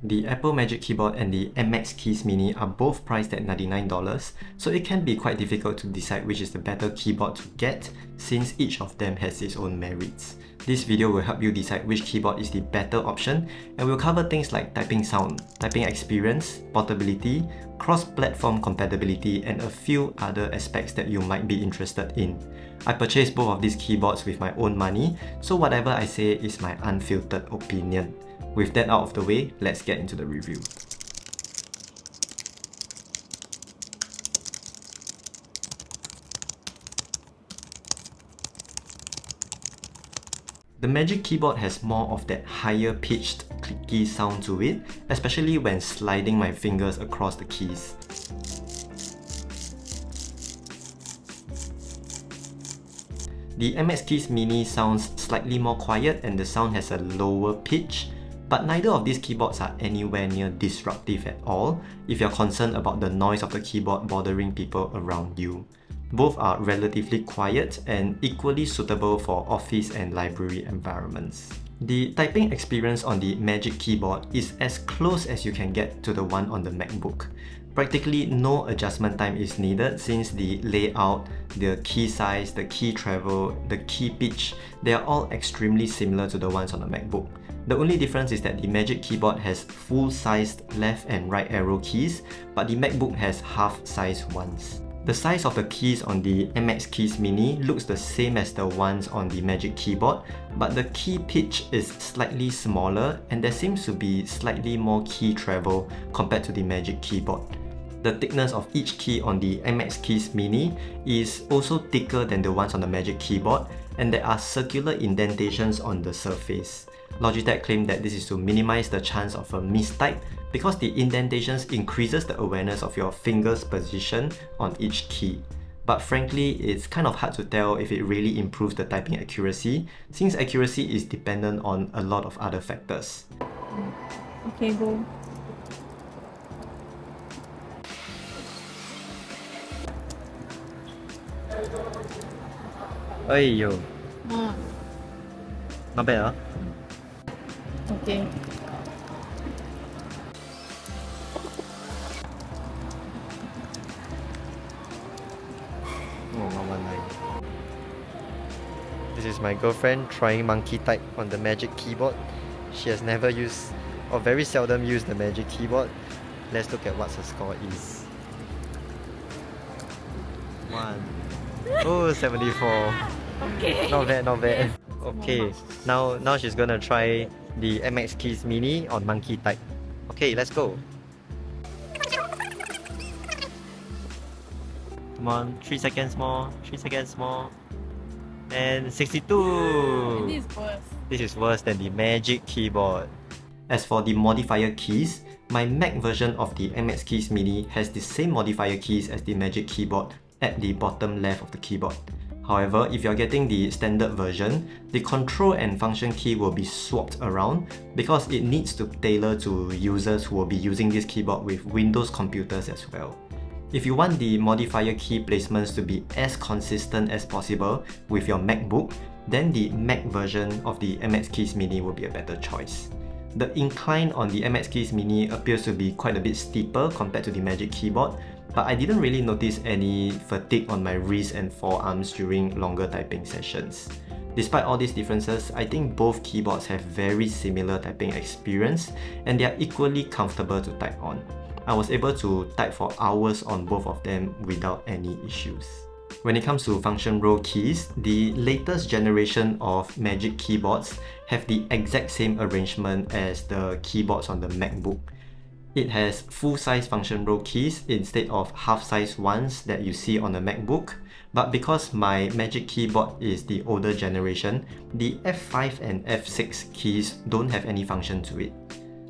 The Apple Magic Keyboard and the MX Keys Mini are both priced at $99, so it can be quite difficult to decide which is the better keyboard to get, since each of them has its own merits. This video will help you decide which keyboard is the better option, and we'll cover things like typing sound, typing experience, portability, cross-platform compatibility, and a few other aspects that you might be interested in. I purchased both of these keyboards with my own money, so whatever I say is my unfiltered opinion. With that out of the way, let's get into the review. The Magic Keyboard has more of that higher pitched clicky sound to it, especially when sliding my fingers across the keys. The MX Keys Mini sounds slightly more quiet and the sound has a lower pitch, but neither of these keyboards are anywhere near disruptive at all if you're concerned about the noise of the keyboard bothering people around you. Both are relatively quiet and equally suitable for office and library environments. The typing experience on the Magic Keyboard is as close as you can get to the one on the MacBook. Practically no adjustment time is needed since the layout, the key size, the key travel, the key pitch, they are all extremely similar to the ones on the MacBook. The only difference is that the Magic Keyboard has full-sized left and right arrow keys, but the MacBook has half-size ones. The size of the keys on the MX Keys Mini looks the same as the ones on the Magic Keyboard, but the key pitch is slightly smaller and there seems to be slightly more key travel compared to the Magic Keyboard. The thickness of each key on the MX Keys Mini is also thicker than the ones on the Magic Keyboard, and there are circular indentations on the surface. Logitech claimed that this is to minimize the chance of a mistype because the indentations increases the awareness of your finger's position on each key. But frankly, it's kind of hard to tell if it really improves the typing accuracy, since accuracy is dependent on a lot of other factors. Okay, go. Aiyo, not bad, huh? Okay. This is my girlfriend trying monkey type on the Magic Keyboard. She has never used or very seldom used the Magic Keyboard. Let's look at what her score is. 1. Oh, 74. Okay. Not bad, not bad. Okay, now she's gonna try the MX Keys Mini on monkey type. Okay, let's go. Come on, 3 seconds more, 3 seconds more. And 62! This is worse. This is worse than the Magic Keyboard. As for the modifier keys, my Mac version of the MX Keys Mini has the same modifier keys as the Magic Keyboard at the bottom left of the keyboard. However, if you're getting the standard version, the control and function key will be swapped around because it needs to tailor to users who will be using this keyboard with Windows computers as well. If you want the modifier key placements to be as consistent as possible with your MacBook, then the Mac version of the MX Keys Mini will be a better choice. The incline on the MX Keys Mini appears to be quite a bit steeper compared to the Magic Keyboard, but I didn't really notice any fatigue on my wrists and forearms during longer typing sessions. Despite all these differences, I think both keyboards have very similar typing experience and they are equally comfortable to type on. I was able to type for hours on both of them without any issues. When it comes to function row keys, the latest generation of Magic keyboards have the exact same arrangement as the keyboards on the MacBook. It has full-size function row keys instead of half-size ones that you see on the MacBook, but because my Magic Keyboard is the older generation, the F5 and F6 keys don't have any function to it.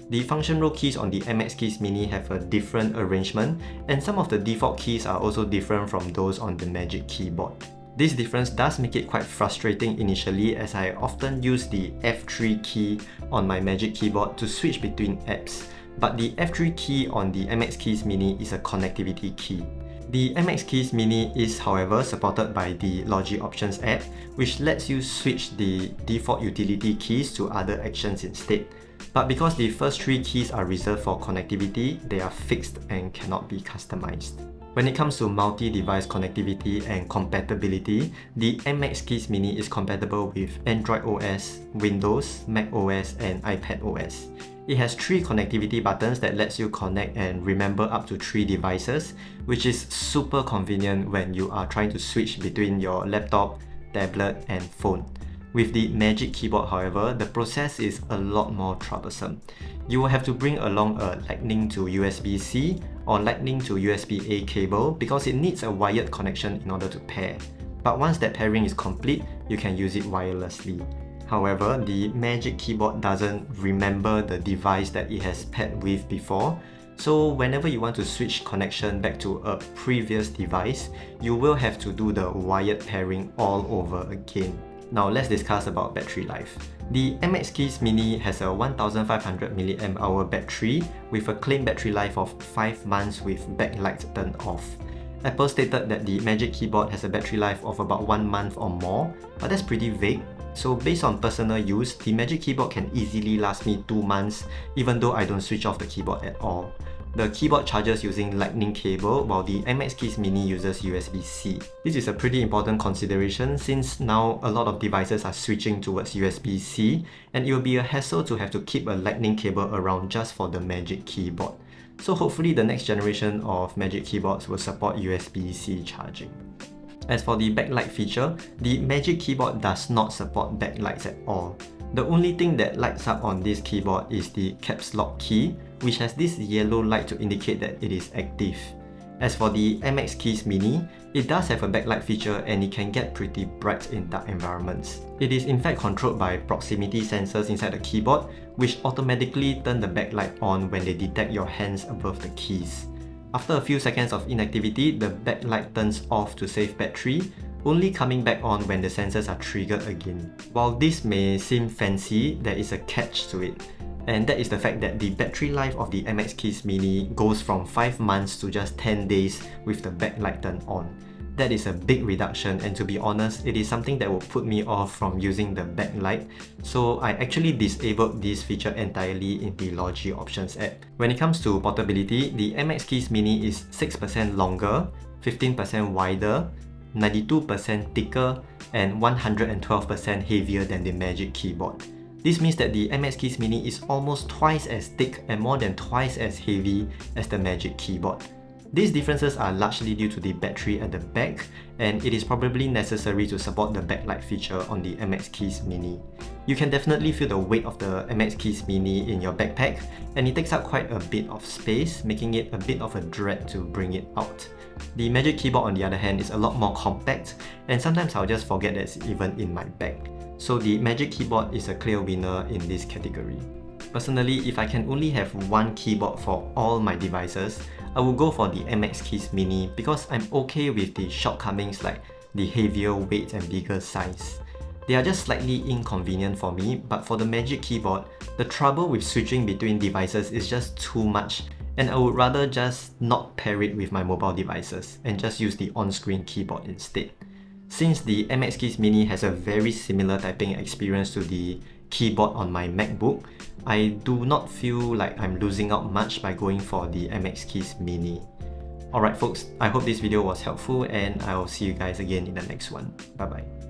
The function row keys on the MX Keys Mini have a different arrangement, and some of the default keys are also different from those on the Magic Keyboard. This difference does make it quite frustrating initially, as I often use the F3 key on my Magic Keyboard to switch between apps, but the F3 key on the MX Keys Mini is a connectivity key. The MX Keys Mini is, however, supported by the Logi Options app, which lets you switch the default utility keys to other actions instead. But because the first 3 keys are reserved for connectivity, they are fixed and cannot be customized. When it comes to multi-device connectivity and compatibility, the MX Keys Mini is compatible with Android OS, Windows, Mac OS, and iPad OS. It has 3 connectivity buttons that lets you connect and remember up to 3 devices, which is super convenient when you are trying to switch between your laptop, tablet, and phone. With the Magic Keyboard, however, the process is a lot more troublesome. You will have to bring along a Lightning to USB-C or Lightning to USB-A cable because it needs a wired connection in order to pair. But once that pairing is complete, you can use it wirelessly. However, the Magic Keyboard doesn't remember the device that it has paired with before, so whenever you want to switch connection back to a previous device, you will have to do the wired pairing all over again. Now let's discuss about battery life. The MX Keys Mini has a 1500 mAh battery with a claimed battery life of 5 months with backlight turned off. Apple stated that the Magic Keyboard has a battery life of about 1 month or more, but that's pretty vague. So based on personal use, the Magic Keyboard can easily last me 2 months even though I don't switch off the keyboard at all. The keyboard charges using Lightning cable while the MX Keys Mini uses USB-C. This is a pretty important consideration since now a lot of devices are switching towards USB-C and it will be a hassle to have to keep a Lightning cable around just for the Magic Keyboard. So hopefully the next generation of Magic Keyboards will support USB-C charging. As for the backlight feature, the Magic Keyboard does not support backlights at all. The only thing that lights up on this keyboard is the caps lock key, which has this yellow light to indicate that it is active. As for the MX Keys Mini, it does have a backlight feature and it can get pretty bright in dark environments. It is in fact controlled by proximity sensors inside the keyboard, which automatically turn the backlight on when they detect your hands above the keys. After a few seconds of inactivity, the backlight turns off to save battery, only coming back on when the sensors are triggered again. While this may seem fancy, there is a catch to it. And that is the fact that the battery life of the MX Keys Mini goes from 5 months to just 10 days with the backlight turned on. That is a big reduction, and to be honest, it is something that will put me off from using the backlight, so I actually disabled this feature entirely in the Logi Options app. When it comes to portability, the MX Keys Mini is 6% longer, 15% wider, 92% thicker, and 112% heavier than the Magic Keyboard. This means that the MX Keys Mini is almost twice as thick and more than twice as heavy as the Magic Keyboard. These differences are largely due to the battery at the back, and it is probably necessary to support the backlight feature on the MX Keys Mini. You can definitely feel the weight of the MX Keys Mini in your backpack, and it takes up quite a bit of space, making it a bit of a drag to bring it out. The Magic Keyboard on the other hand is a lot more compact, and sometimes I'll just forget that it's even in my bag. So the Magic Keyboard is a clear winner in this category. Personally, if I can only have one keyboard for all my devices, I will go for the MX Keys Mini because I'm okay with the shortcomings like the heavier weight and bigger size. They are just slightly inconvenient for me, but for the Magic Keyboard, the trouble with switching between devices is just too much, and I would rather just not pair it with my mobile devices and just use the on-screen keyboard instead. Since the MX Keys Mini has a very similar typing experience to the keyboard on my MacBook, I do not feel like I'm losing out much by going for the MX Keys Mini. Alright folks, I hope this video was helpful and I'll see you guys again in the next one. Bye bye.